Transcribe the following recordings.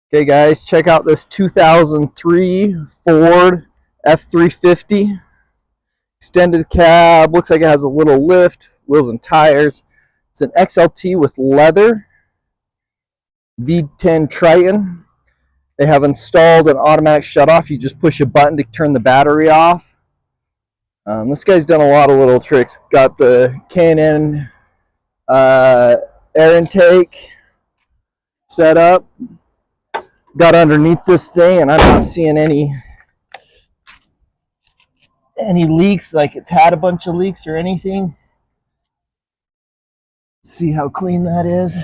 Okay guys, check out this 2003 Ford F-350 extended cab. Looks like it has a little lift, wheels and tires. It's an XLT with leather, V10 Triton. They have installed an automatic shutoff. You just push a button to turn the battery off. This guy's done a lot of little tricks. Got the K&N air intake set up. Got underneath this thing, and I'm not seeing any leaks, like it's had a bunch of leaks or anything. See how clean that is.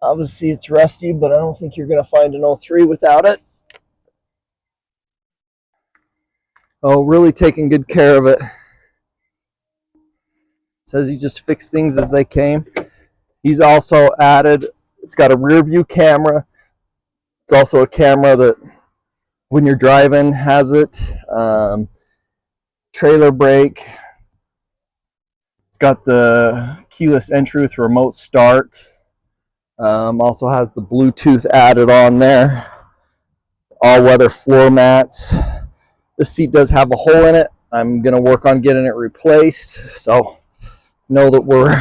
Obviously it's rusty, but I don't think you're going to find an 03 without it. Oh, really taking good care of it. Says he just fixed things as they came. He's also added, it's got a rear view camera. It's also a camera that when you're driving has it. Trailer brake. It's got the keyless entry with remote start. Also has the Bluetooth added on there. All-weather floor mats. This seat does have a hole in it. I'm going to work on getting it replaced. So know that we're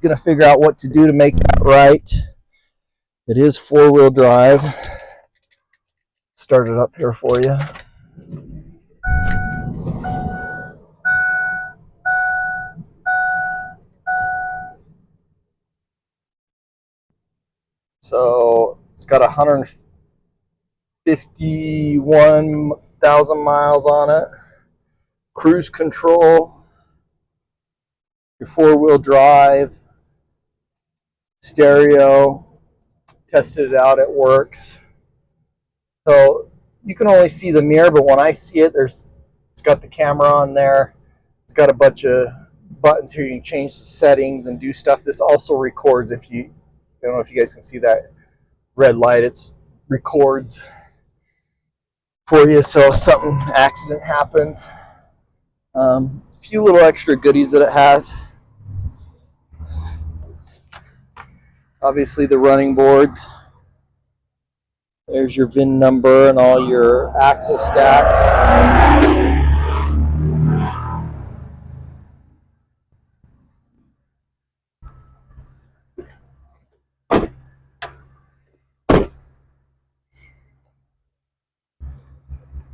going to figure out what to do to make that right. It is four-wheel drive. Start it up here for you. So it's got 151,000 miles on it. Cruise control. Your four-wheel drive. Stereo. Tested it out, it works. So you can only see the mirror, but when I see it, it's got the camera on there. It's got a bunch of buttons here. You can change the settings and do stuff. This also records. If you, I don't know if you guys can see that red light, it records for you, so if something accident happens. A few little extra goodies that it has. Obviously the running boards. There's your VIN number and all your access stats.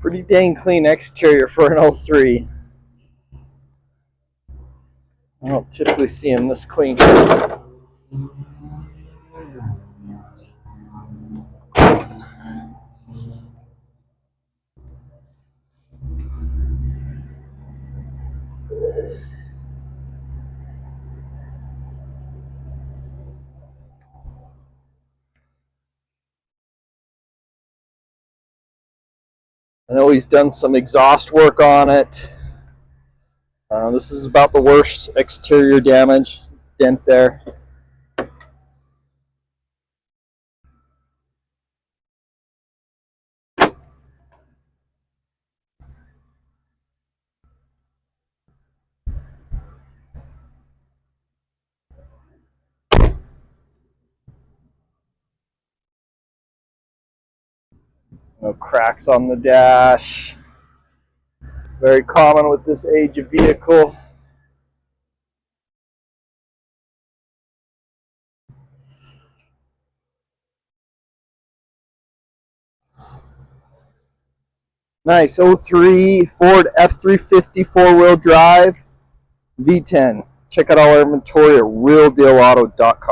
Pretty dang clean exterior for an 03. I don't typically see them this clean. I know he's done some exhaust work on it. This is about the worst exterior damage. Dent there. No cracks on the dash. Very common with this age of vehicle. Nice 03 Ford F-350 four-wheel drive V10. Check out all our inventory at realdealauto.com.